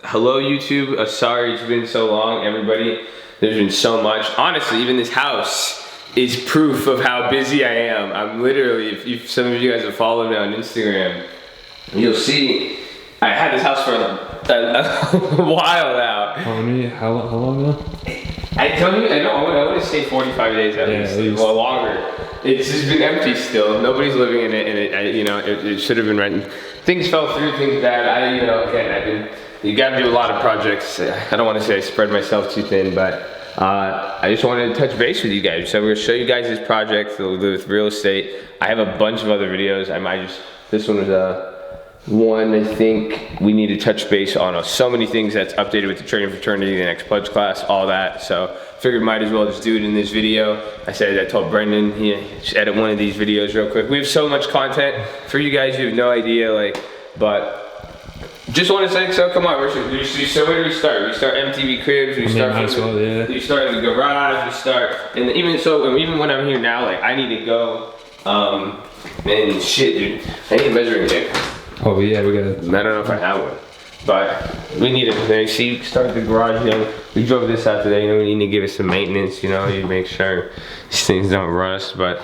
Hello YouTube, sorry it's been so long everybody. There's been so much. Honestly, even this house is proof of how busy I am. I'm literally, if some of you guys have followed me on Instagram, you'll see I had this house for a while now. How long now? I want to say 45 days at least. Well, longer. It's just been empty still. Nobody's living in it, and it should have been rented. Things fell through, things bad. You got to do a lot of projects. I don't want to say I spread myself too thin, but I just wanted to touch base with you guys. So we're gonna show you guys this project with real estate. I have a bunch of other videos. This one was one I think we need to touch base on so many things that's updated with the trading fraternity, the next pledge class, all that. So figured might as well just do it in this video. I told Brendan, just edit one of these videos real quick. We have so much content for you guys, you have no idea, but just want to say, so come on, where do we start? We start MTV Cribs, we start in the garage, and even when I'm here now, I need to go, man, shit, dude, I need a measuring tape. Oh yeah, we gotta. I don't know if I have one, but we need it. Start the garage, we drove this out today, we need to give it some maintenance, you make sure these things don't rust, but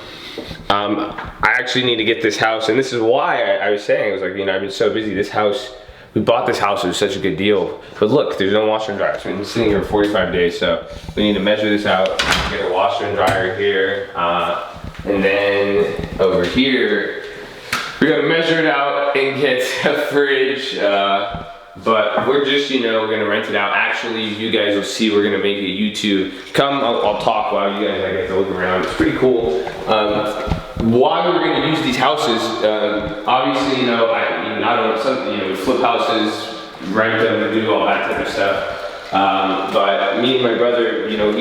I actually need to get this house, and this is why I was saying, I've been so busy. This house, we bought this house, it was such a good deal. But look, there's no washer and dryer. So we've been sitting here for 45 days, so we need to measure this out, get a washer and dryer here, and then over here, we gotta measure it out and get a fridge. But we're just, we're gonna rent it out. Actually, you guys will see, we're gonna make a YouTube. I'll talk while you guys get to look around. It's pretty cool. Why we're going to use these houses, obviously, I don't know, something, we flip houses, rent them, do all that type of stuff. But me and my brother, we had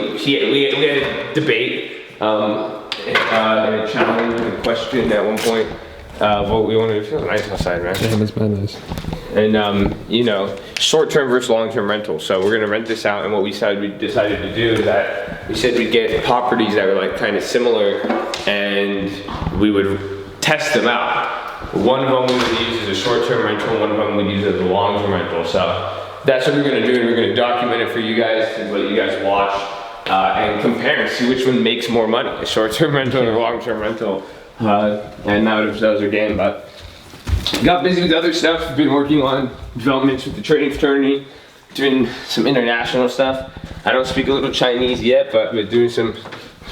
a debate, and a challenge and a question at one point. What we wanted to feel nice outside, man. Yeah, it's nice. And short-term versus long-term rental. So we're gonna rent this out, and what we decided to do is that we said we'd get properties that were kind of similar, and we would test them out. One of them we would use as a short-term rental, one of them we'd use as a long-term rental. So that's what we're gonna do, and we're gonna document it for you guys and let you guys watch and compare and see which one makes more money, a short-term rental or a long-term rental. And that was our game, but got busy with other stuff. Been working on developments with the trading fraternity, doing some international stuff. I don't speak a little Chinese yet, but we're doing some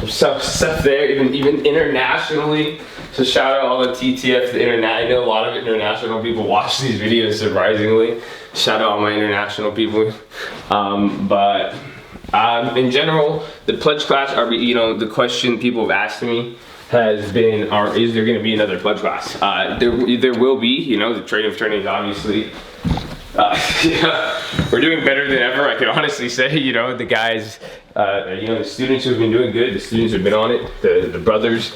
stuff there, even internationally. So shout out all the TTF, the internet. I know a lot of international people watch these videos, surprisingly. Shout out all my international people. But in general, the pledge class, the question people have asked me has been, is there going to be another pledge class? There will be, the trading fraternity obviously, we're doing better than ever. I can honestly say, the guys, the students who've been doing good, the students who've been on it, the brothers,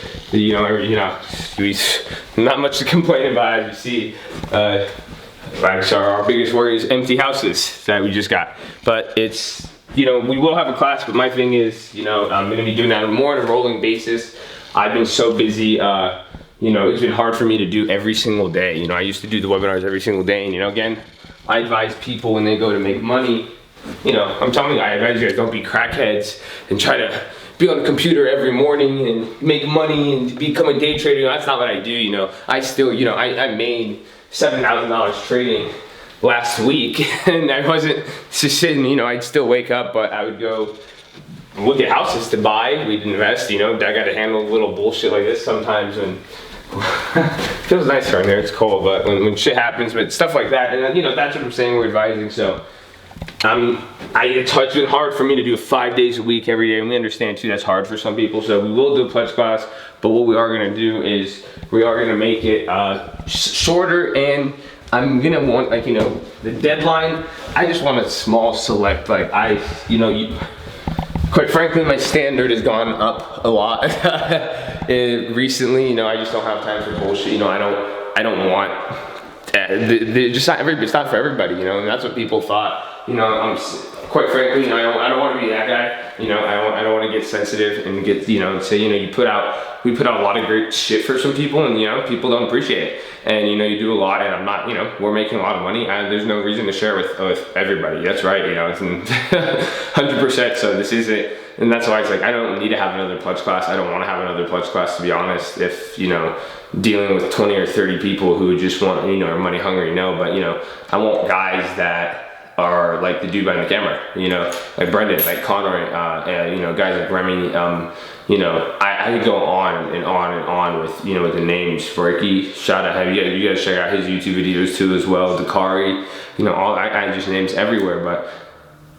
not much to complain about, as you see. Our biggest worry is empty houses that we just got. But it's, we will have a class, but my thing is, I'm going to be doing that more on a rolling basis. I've been so busy, it's been hard for me to do every single day. I used to do the webinars every single day, and again, I advise people when they go to make money, I'm telling you, I advise you guys, don't be crackheads and try to be on the computer every morning and make money and become a day trader. That's not what I do, I still, I made $7,000 trading last week, and I wasn't just sitting, I'd still wake up, but I would go look at houses to buy, we'd invest, I got to handle a little bullshit like this sometimes, and it feels nice right there, it's cold, but when shit happens, but stuff like that, and that's what I'm saying, we're advising, so, it's been hard for me to do 5 days a week every day, and we understand too, that's hard for some people, so we will do a pledge class, but what we are going to do is, we are going to make it shorter, and I'm going to want, the deadline, I just want a small select, quite frankly, my standard has gone up a lot recently. I just don't have time for bullshit. I don't want. It's not for everybody. And that's what people thought. quite frankly, you know, I don't want to be that guy. You know, I don't want to get sensitive and get, you know, say, you know, we put out a lot of great shit for some people, and you know, people don't appreciate it. And you know, you do a lot, and I'm not, you know, we're making a lot of money, and there's no reason to share with everybody. That's right, you know, it's 100%. So this is it, and that's why it's like I don't need to have another pledge class. I don't want to have another pledge class, to be honest. If you know, dealing with 20 or 30 people who just want, you know, are money hungry, no. But you know, I want guys that are like the dude behind the camera, you know, like Brendan, like Conroy, you know, guys like Remy, you know, I could go on and on and on with, you know, with the names. Ricky, shout out, you guys check out his YouTube videos too as well. Dakari, you know, all I just names everywhere, but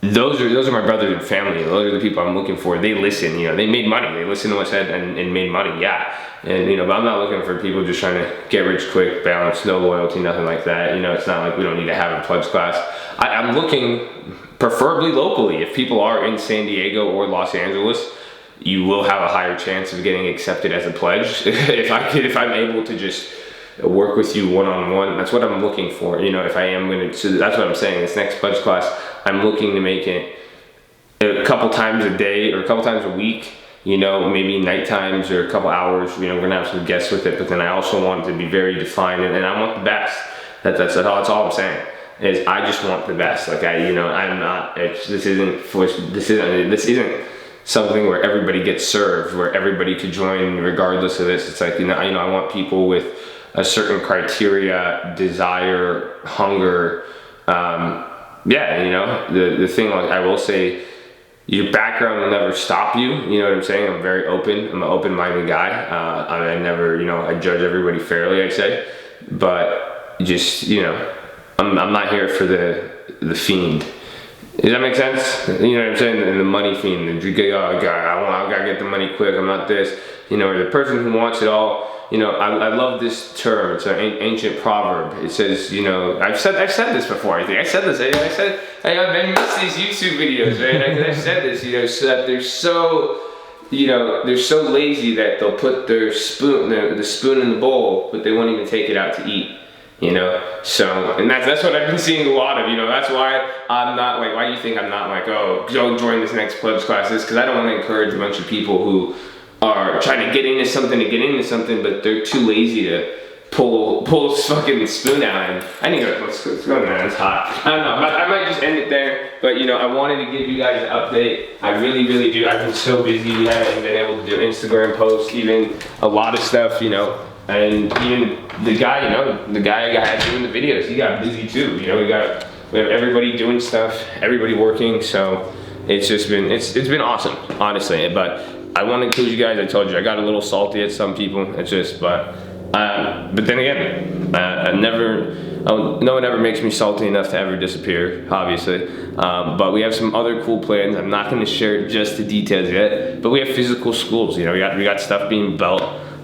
those are my brothers and family. Those are the people I'm looking for. They listen, you know, they made money. They listened to what I said and made money, yeah. And you know, but I'm not looking for people just trying to get rich quick, balance, no loyalty, nothing like that. You know, it's not like we don't need to have a pledge class. I'm looking preferably locally. If people are in San Diego or Los Angeles, you will have a higher chance of getting accepted as a pledge. if I'm able to just work with you one-on-one, that's what I'm looking for. You know, if I am going to, so that's what I'm saying. This next pledge class, I'm looking to make it a couple times a day or a couple times a week. You know, maybe night times or a couple hours. You know, we're gonna have some guests with it, but then I also want it to be very defined, and I want the best. That's all I'm saying. Is I just want the best. Like I'm not. This isn't something where everybody gets served, where everybody could join regardless of this. It's like you know, I want people with a certain criteria, desire, hunger. Yeah, you know, the thing like I will say. Your background will never stop you. You know what I'm saying? I'm very open. I'm an open-minded guy. I never, you know, I judge everybody fairly, I say. But just, you know, I'm not here for the fiend. Does that make sense? You know what I'm saying? The money fiend. I gotta get the money quick. I'm not this. You know, or the person who wants it all. You know, I love this term. It's an ancient proverb. It says, you know, I've said this before. I think I said this. I said I've missed these YouTube videos, man. I've said this. You know, so that they're so lazy that they'll put their spoon, the spoon in the bowl, but they won't even take it out to eat. You know, so and that's what I've been seeing a lot of. You know, that's why I'm not like. Why do you think I'm not like, oh, go join this next pledge class? Because I don't want to encourage a bunch of people who are trying to get into something, but they're too lazy to pull this fucking spoon out. And I need to go. Let's go, man. It's hot. I don't know. I might just end it there. But you know, I wanted to give you guys an update. I really do. I've been so busy. We haven't been able to do Instagram posts, even a lot of stuff. You know, and even the guy, you know, the guy I had doing the videos, he got busy too. You know, we have everybody doing stuff, everybody working. So it's just been it's been awesome, honestly. But I want to include you guys. I told you I got a little salty at some people. It's just, but then again, no one ever makes me salty enough to ever disappear, obviously. But we have some other cool plans. I'm not going to share just the details yet. But we have physical schools. You know, we got stuff being built.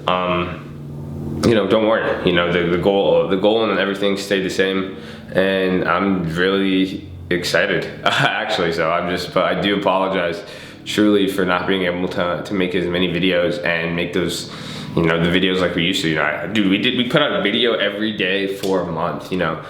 You know, don't worry. You know, the goal and everything stayed the same, and I'm really excited actually. So but I do apologize truly for not being able to make as many videos and make those, you know, the videos like we used to. You know, we put out a video every day for a month. You know,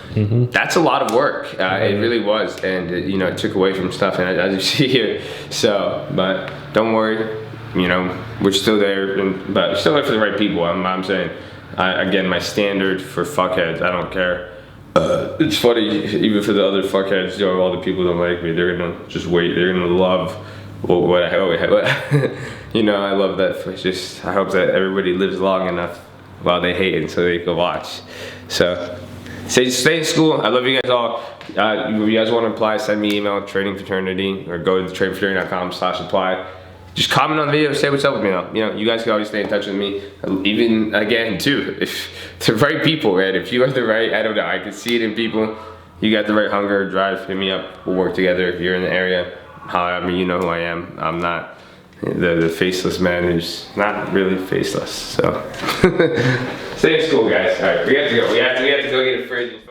that's a lot of work. It really was, and you know, it took away from stuff, and as you see here. So, but don't worry. You know, we're still there, but we're still there for the right people. I'm saying, again, my standard for fuckheads. I don't care. It's funny, even for the other fuckheads, you know, all the people that don't like me, they're gonna just wait. They're gonna love what you know, I love that. It's just, I hope that everybody lives long enough while they hate it so they can watch. So, stay in school. I love you guys all. If you guys want to apply, send me an email, Trading Fraternity, or go to tradingfraternity.com/apply. Just comment on the video, say what's up with me though. You know, you guys can always stay in touch with me. Even, again, too, if the right people, man. If you are the right, I don't know, I can see it in people. You got the right hunger, drive, hit me up. We'll work together if you're in the area. However, you know who I am. I'm not the faceless man who's not really faceless. So stay in school, guys. All right, we have to go. We have to go get a fridge.